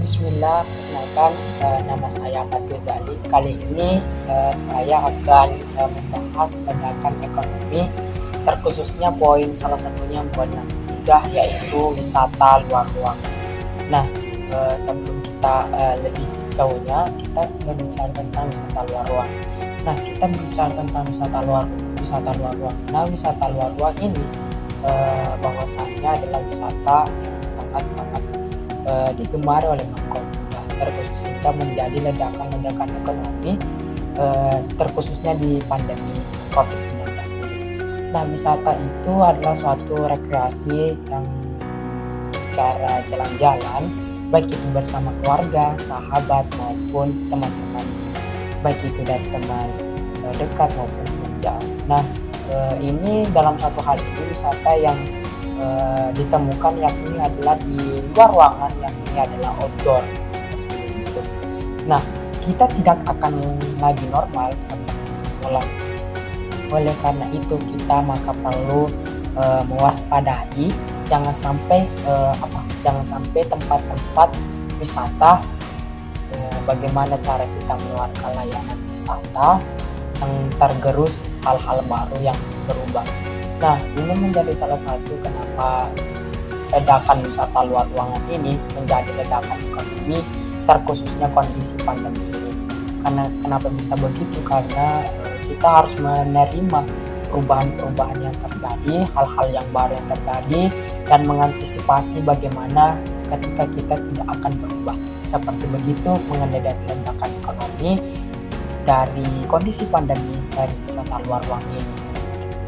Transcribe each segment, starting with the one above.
Bismillah, perkenalkan nama saya Ahmad Ghazali. Kali ini saya akan membahas ledakan ekonomi, terkhususnya salah satunya poin yang ketiga, yaitu wisata luar ruangan. Nah, sebelum kita lebih jauhnya, kita berbicara tentang wisata luar ruangan. Nah, kita berbicara tentang wisata luar ruangan. Nah, wisata luar ruangan ini bahwasannya adalah wisata yang sangat-sangat digemari oleh kaum muda, terkhusus hingga menjadi ledakan-ledakan ekonomi, terkhususnya di pandemi COVID-19 ini. Nah, wisata itu adalah suatu rekreasi yang secara jalan-jalan, baik itu bersama keluarga, sahabat maupun teman-teman, baik itu dari teman dekat maupun teman jauh. Nah, ini dalam satu hal ini wisata yang ditemukan yakni adalah di luar ruangan, yakni adalah outdoor seperti itu. Nah, kita tidak akan lagi normal seperti semula. Oleh karena itu kita maka perlu mewaspadai jangan sampai tempat-tempat wisata, bagaimana cara kita mengeluarkan layanan wisata yang tergerus hal-hal baru yang berubah. Nah, ini menjadi salah satu kenapa ledakan wisata luar ruangan ini menjadi ledakan ekonomi, terkhususnya kondisi pandemi ini. Karena kenapa bisa begitu? Karena kita harus menerima perubahan-perubahan yang terjadi, hal-hal yang baru yang terjadi, dan mengantisipasi bagaimana ketika kita tidak akan berubah. Seperti begitu mengenai ledakan ekonomi dari kondisi pandemi dari wisata luar ruangan ini.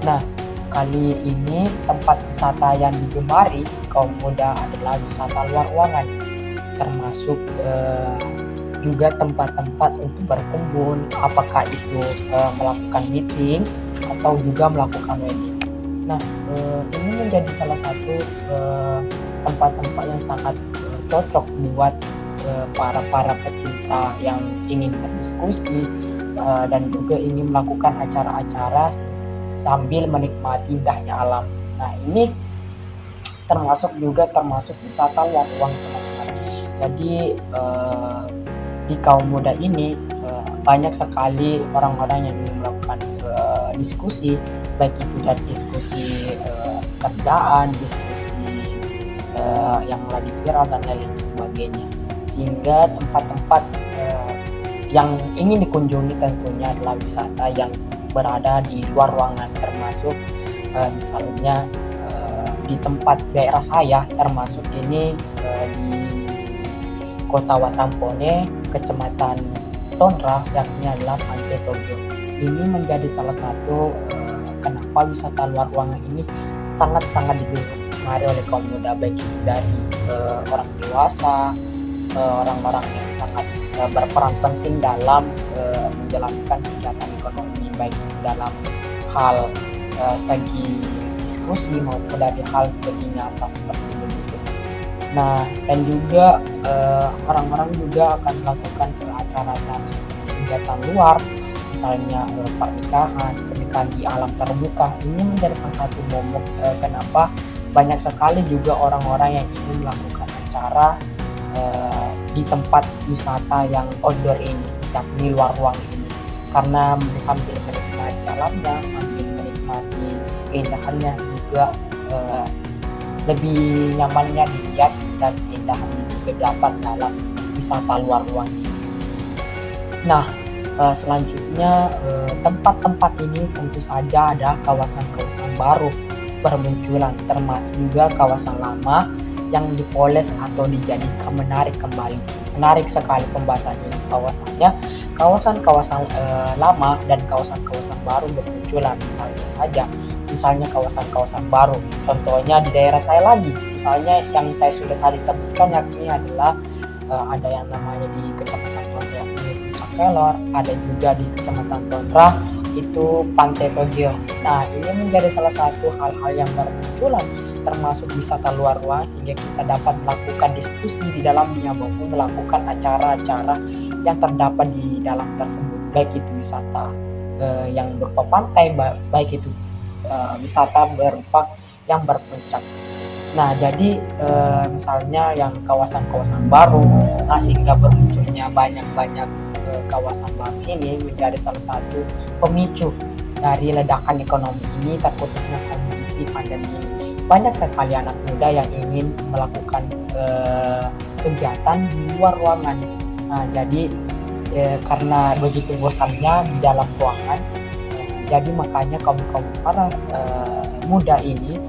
Nah, kali ini tempat wisata yang digemari kaum muda adalah wisata luar ruangan, termasuk juga tempat-tempat untuk berkumpul, apakah itu melakukan meeting atau juga melakukan wedding. Nah, ini menjadi salah satu tempat-tempat yang sangat cocok buat para pecinta yang ingin berdiskusi dan juga ingin melakukan acara-acara sambil menikmati indahnya alam. Nah, ini termasuk wisata luar ruangan, teman-teman. Jadi di kaum muda ini banyak sekali orang-orang yang ingin melakukan diskusi, baik itu dari diskusi kerjaan, diskusi yang lagi viral dan lain sebagainya. Sehingga tempat-tempat yang ingin dikunjungi tentunya adalah wisata yang berada di luar ruangan, termasuk misalnya di tempat daerah saya, termasuk ini di Kota Watampone, Kecamatan Tonra, yakni adalah Pantai Togyo. Ini menjadi salah satu kenapa wisata luar ruangan ini sangat-sangat digemari oleh kaum muda, baik itu dari orang dewasa, orang-orang yang sangat berperan penting dalam menjalankan kegiatan ekonomi, baik dalam hal segi diskusi maupun dari hal segi nyata seperti begitu. Nah, dan juga orang-orang juga akan melakukan acara-acara seperti kegiatan luar, misalnya pernikahan di alam terbuka. Ini menjadi salah satu momok kenapa banyak sekali juga orang-orang yang ingin melakukan acara di tempat wisata yang outdoor ini, yakni luar ruang ini, karena sambil menikmati alamnya, sambil menikmati keindahannya, juga lebih nyamannya dilihat dan keindahan juga dapat dalam wisata luar ruang ini. Nah, selanjutnya tempat-tempat ini tentu saja ada kawasan-kawasan baru bermunculan, termasuk juga kawasan lama yang dipoles atau dijadikan menarik kembali. Menarik sekali pembahasan ini, bahwasannya kawasan-kawasan lama dan kawasan-kawasan baru bermunculan. Misalnya kawasan-kawasan baru, contohnya di daerah saya lagi, misalnya yang saya sudah sebutkan yakni adalah ada yang namanya di Kecamatan Tonra yakni Puncak Kelor, ada juga di Kecamatan Tonra itu Pantai Togyo. Nah, ini menjadi salah satu hal-hal yang bermunculan, termasuk wisata luar ruangan, sehingga kita dapat melakukan diskusi di dalamnya maupun melakukan acara-acara yang terdapat di dalam tersebut, baik itu wisata yang berupa pantai, baik itu wisata berupa yang berpuncak. Nah, jadi misalnya yang kawasan-kawasan baru, sehingga bermunculnya banyak-banyak kawasan baru ini menjadi salah satu pemicu dari ledakan ekonomi ini, terkhususnya kondisi pandemi ini. Banyak sekali anak muda yang ingin melakukan kegiatan di luar ruangan. Nah, jadi karena begitu bosannya di dalam ruangan, jadi makanya kaum para muda ini,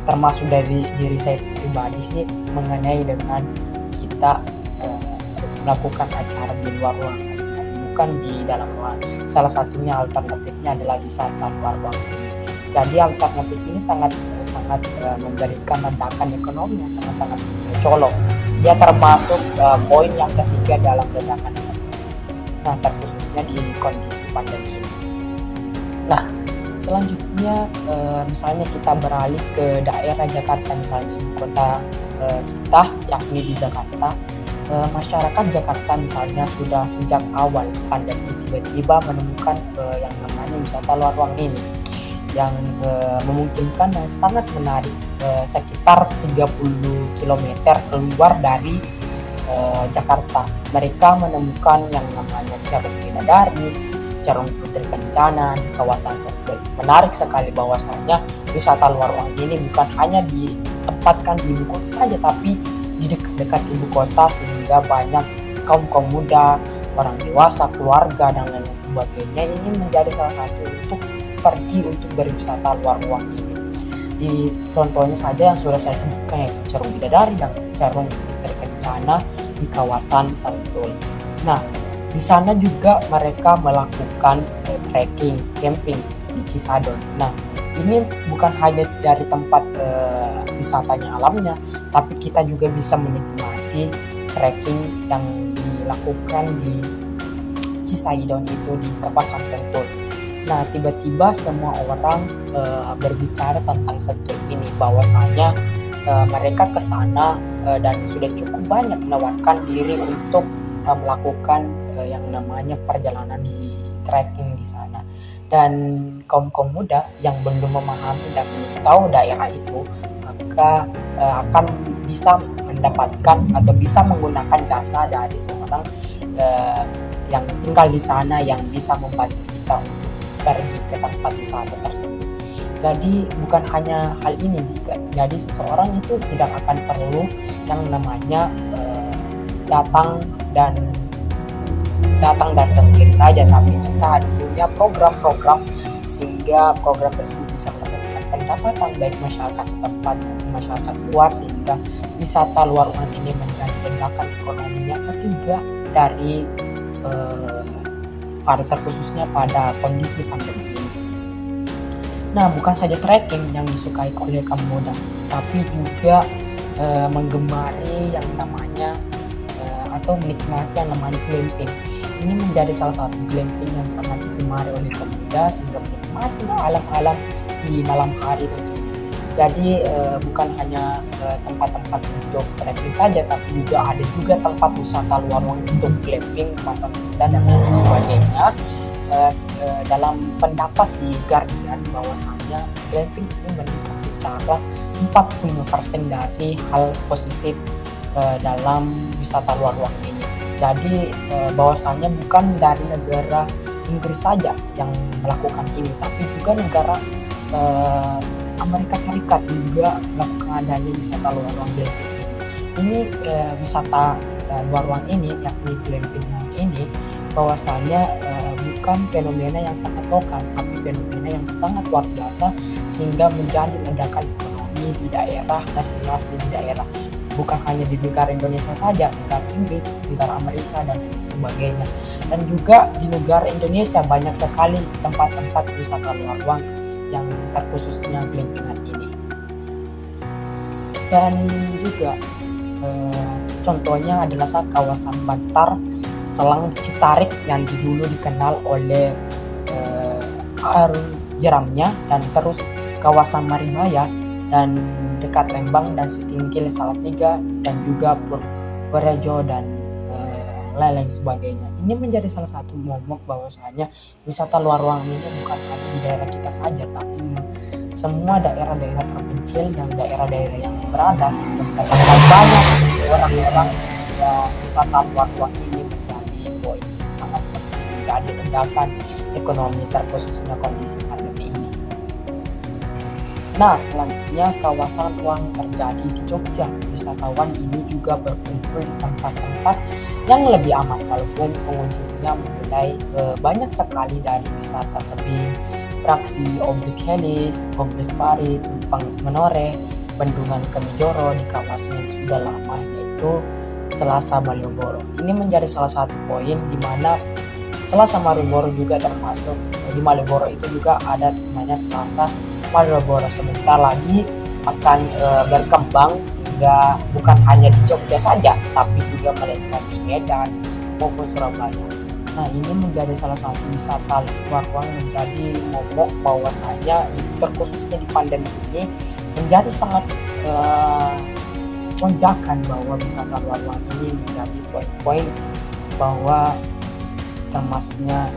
termasuk dari diri saya pribadi sih, mengenai dengan kita melakukan acara di luar ruangan dan bukan di dalam ruangan. Salah satunya alternatifnya adalah wisata luar ruangan ini. Jadi alternatif ini sangat memberikan ledakan ekonomi yang sangat mencolok. Dia termasuk poin yang ketiga dalam ledakan ekonomi. Nah, terkhususnya di kondisi pandemi ini. Nah, selanjutnya misalnya kita beralih ke daerah Jakarta, misalnya di kota kita, yakni di Jakarta. Masyarakat Jakarta misalnya sudah sejak awal pandemi tiba-tiba menemukan yang namanya wisata luar ruang ini, yang memungkinkan dan sangat menarik, sekitar 30 km keluar dari Jakarta. Mereka menemukan yang namanya Cerung Bidadari, Cerung Putri Kencana di kawasan Sentul. Menarik sekali bahwasannya wisata luar ruang ini bukan hanya ditempatkan di ibu kota saja, tapi di dekat-dekat ibu kota, sehingga banyak kaum muda, orang dewasa, keluarga dan lain sebagainya ini menjadi salah satu untuk pergi untuk berwisata luar ruang ini. Di contohnya saja yang sudah saya sebutkan, yaitu Cerung Bidadari dan Cerung Putri Kencana di kawasan Sentul. Nah, di sana juga mereka melakukan trekking, camping di Cisadon. Nah, ini bukan hanya dari tempat wisatanya alamnya, tapi kita juga bisa menikmati trekking yang dilakukan di Cisadon itu di kawasan Sentul. Nah, tiba-tiba semua orang berbicara tentang Sentul ini, bahwasanya mereka ke sana dan sudah cukup banyak menawarkan diri untuk melakukan yang namanya perjalanan di trekking di sana. Dan kaum muda yang belum memahami dan belum tahu daerah itu, maka akan bisa mendapatkan atau bisa menggunakan jasa dari seorang yang tinggal di sana, yang bisa membantu kita untuk pergi ke tempat wisata tersebut. Jadi bukan hanya hal ini, jadi seseorang itu tidak akan perlu yang namanya datang dan sendiri saja, tapi kita punya program-program sehingga program tersebut bisa mendapatkan pendapatan baik masyarakat setempat maupun masyarakat luar, sehingga wisata luar ruangan ini menjadi ledakan ekonomi yang ketiga dari pada terkhususnya pada kondisi pandemi ini. Nah, bukan saja trekking yang disukai oleh kaum muda, tapi juga menggemari yang namanya atau menikmati yang namanya glamping. Ini menjadi salah satu glamping yang sangat digemari oleh kaum muda, sehingga menikmati alam-alam di malam hari tentunya. Jadi bukan hanya tempat-tempat untuk trekking saja, tapi juga ada juga tempat wisata luar ruang untuk glamping, pasang tenda dan lain sebagainya. Dalam pendapat si Guardian, bahwasanya glamping ini meningkat secara 45% dari hal positif dalam wisata luar ruang ini. Jadi bahwasannya bukan dari negara Inggris saja yang melakukan ini, tapi juga negara Amerika Serikat juga melakukan adanya wisata luar ruang glamping ini. Ini wisata luar ruang ini, yakni glamping ini, bahwasanya bukan fenomena yang sangat lokal, tapi fenomena yang sangat luar biasa, sehingga menjadi ledakan ekonomi di daerah masing-masing di daerah. Bukan hanya di negara Indonesia saja, negara Inggris, negara Amerika dan sebagainya. Dan juga di negara Indonesia banyak sekali tempat-tempat wisata luar ruang yang terkhususnya glampingan ini. Dan juga contohnya adalah kawasan Bantar, Selang Citarik yang dulu dikenal oleh Arung Jeramnya, dan terus kawasan Maribaya dan dekat Lembang dan Sitingkil Salatiga dan juga Purworejo dan lain sebagainya. Ini menjadi salah satu momok bahwasanya wisata luar ruang ini bukan hanya di daerah kita saja, tapi semua daerah-daerah terpencil dan daerah-daerah yang berada sebelum terdapat banyak orang-orang, sehingga wisata luar ruang ini menjadi poin yang sangat penting, menjadi ledakan ekonomi terkhususnya kondisi pandemi ini. Nah, selanjutnya kawasan ruang terjadi di Jogja. Wisatawan ini juga berkumpul di tempat-tempat yang lebih aman, walaupun pengunjungnya mulai banyak sekali dari wisata tebing, Praksi, Objek Helis, Kompleks Pari, Tumpang Menoreh, Bendungan Kemijoro di kawasan yang sudah lama, yaitu Selasa Malioboro. Ini menjadi salah satu poin di mana Selasa Malioboro juga termasuk. Di Malioboro itu juga ada namanya Selasa Malioboro. Sebentar lagi akan berkembang sehingga bukan hanya di Jogja saja, tapi juga melainkan di Medan maupun Surabaya. Nah, ini menjadi salah satu wisata luar ruang, menjadi momok bahwasanya terkhususnya di pandemi ini menjadi sangat lonjakan bahwa wisata luar ruang ini menjadi poin-poin bahwa termasuknya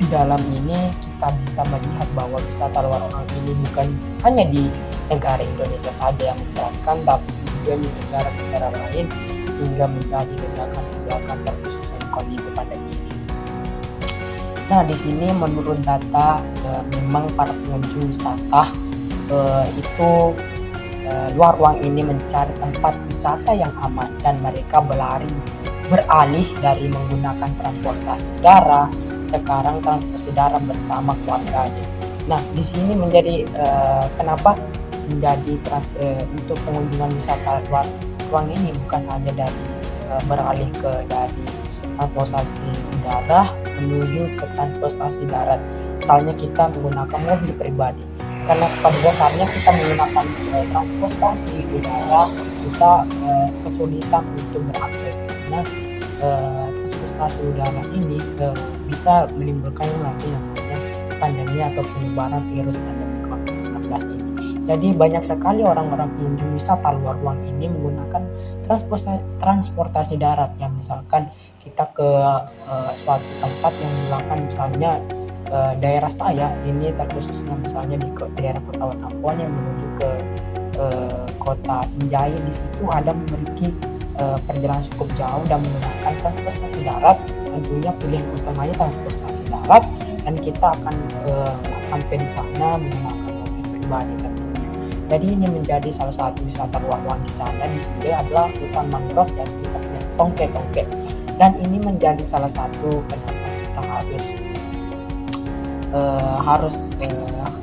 di dalam ini kita bisa melihat bahwa wisata luar ruang ini bukan hanya di negara Indonesia saja yang menerapkan, tapi juga di negara-negara lain, sehingga menjadi ledakan-ledakan terkhususnya di kondisi pandemi ini. Nah, di sini menurut data memang para pengunjung wisata itu luar ruang ini mencari tempat wisata yang aman dan mereka beralih dari menggunakan transportasi udara, sekarang transportasi darat bersama keluarganya. Nah, di sini menjadi kenapa menjadi untuk pengunjungan wisata luar ruang ini bukan hanya dari beralih dari transportasi udara menuju ke transportasi darat. Misalnya kita menggunakan mobil pribadi, karena pada dasarnya kita menggunakan transportasi udara, kita kesulitan untuk berakses karena transportasi udara ini bisa menimbulkan yang namanya pandemi atau penyebaran virus pandemi COVID-19 ini. Jadi banyak sekali orang-orang pengunjung wisata luar ruang ini menggunakan transportasi darat, yang misalkan kita ke suatu tempat yang menggunakan misalnya daerah saya ini terkhususnya misalnya di daerah Kota Watampone yang menuju ke Kota Sinjai. Di situ ada memiliki perjalanan cukup jauh dan menggunakan transportasi darat. Tentunya pilihan utamanya transportasi darat, dan kita akan sampai di sana menggunakan mobil pribadi tentunya. Jadi ini menjadi salah satu wisata luar ruang di sana. Di sini adalah hutan mangrove dan kita punya tongke-tongke, dan ini menjadi salah satu kenapa kita harus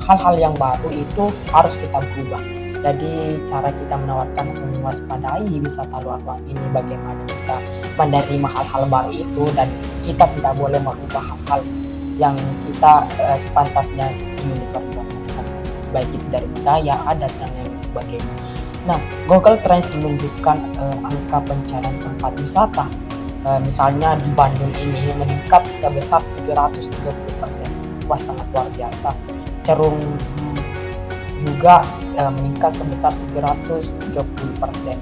hal-hal yang baru itu harus kita berubah. Jadi cara kita menawarkan atau mewaspadai wisata luar ruang ini bagaimana kita menerima hal-hal baru itu, dan kita tidak boleh merubah hal-hal yang kita sepantasnya ingin diperjuangkan, baik itu dari budaya, adat, dan lain sebagainya. Nah, Google Trends menunjukkan angka pencarian tempat wisata misalnya di Bandung ini meningkat sebesar 330%. Wah, sangat luar biasa. Cerung juga meningkat sebesar 330%.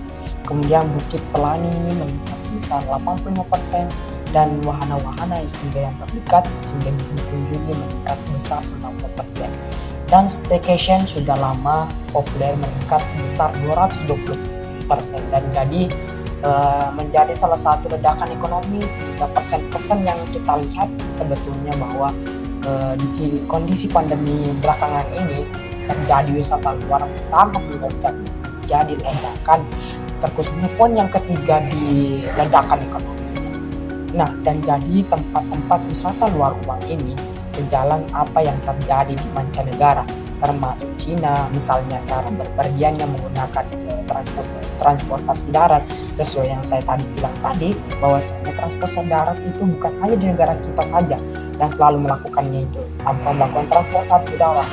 Kemudian Bukit Pelangi ini meningkat sebesar 85%, dan wahana-wahana yang terdekat sehingga bisa dikunjungi meningkat sebesar 90%. Dan staycation sudah lama populer meningkat sebesar 220%, dan jadi menjadi salah satu ledakan ekonomi, sehingga persen-persen yang kita lihat sebetulnya bahwa di kondisi pandemi belakangan ini terjadi wisata luar sangat melonjak, jadi ledakan terkhususnya poin yang ketiga di ledakan ekonomi. Nah, dan jadi tempat-tempat wisata luar ruang ini sejalan apa yang terjadi di mancanegara, termasuk Cina misalnya cara berpergiannya menggunakan transportasi darat. Sesuai yang saya tadi bilang tadi, bahwasanya transportasi darat itu bukan hanya di negara kita saja yang selalu melakukannya itu, tanpa melakukan transportasi udara,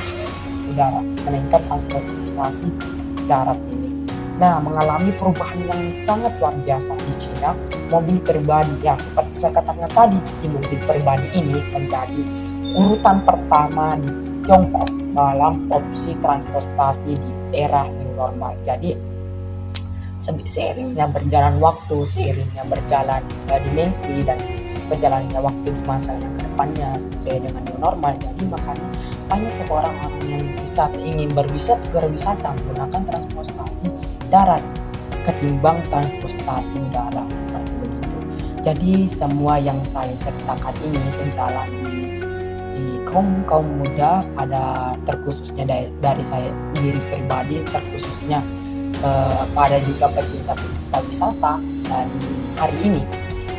meningkat transportasi darat ini. Nah, mengalami perubahan yang sangat luar biasa di Cina. Mobil pribadi yang seperti saya katakan tadi, di mobil pribadi ini menjadi urutan pertama di Tiongkok dalam opsi transportasi di era new normal. Jadi seiringnya berjalan waktu, seiringnya berjalan dimensi dan berjalannya waktu di masa yang kedepannya sesuai dengan new normal. Jadi makanya banyak seorang orang yang ingin berwisata menggunakan transportasi darat ketimbang transportasi udara seperti begitu. Jadi semua yang saya ceritakan ini sejalan di kaum muda, pada terkhususnya dari saya diri pribadi, terkhususnya pada juga pecinta wisata. Dan hari ini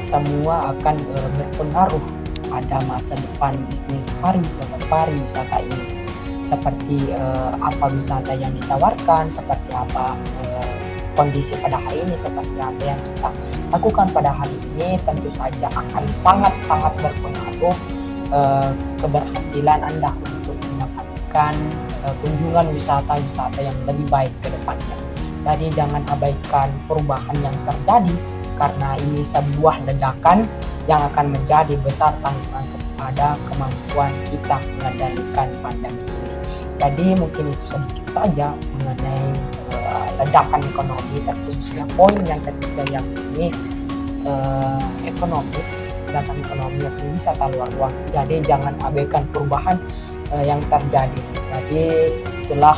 semua akan berpengaruh pada masa depan bisnis pariwisata ini, seperti apa wisata yang ditawarkan, seperti apa kondisi pada hari ini, seperti apa yang kita lakukan pada hari ini. Tentu saja akan sangat berpengaruh keberhasilan Anda untuk mendapatkan kunjungan wisata yang lebih baik ke depannya. Jadi jangan abaikan perubahan yang terjadi, karena ini sebuah ledakan yang akan menjadi besar tantangan kepada kemampuan kita mengendalikan pandemi ini. Jadi mungkin itu sedikit saja mengenai ledakan ekonomi, terkhususnya poin yang ketiga yang ini ledakan ekonomi atau wisata luar ruang. Jadi jangan abaikan perubahan yang terjadi. Jadi itulah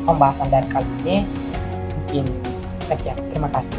pembahasan dari kali ini. Mungkin sekian, terima kasih.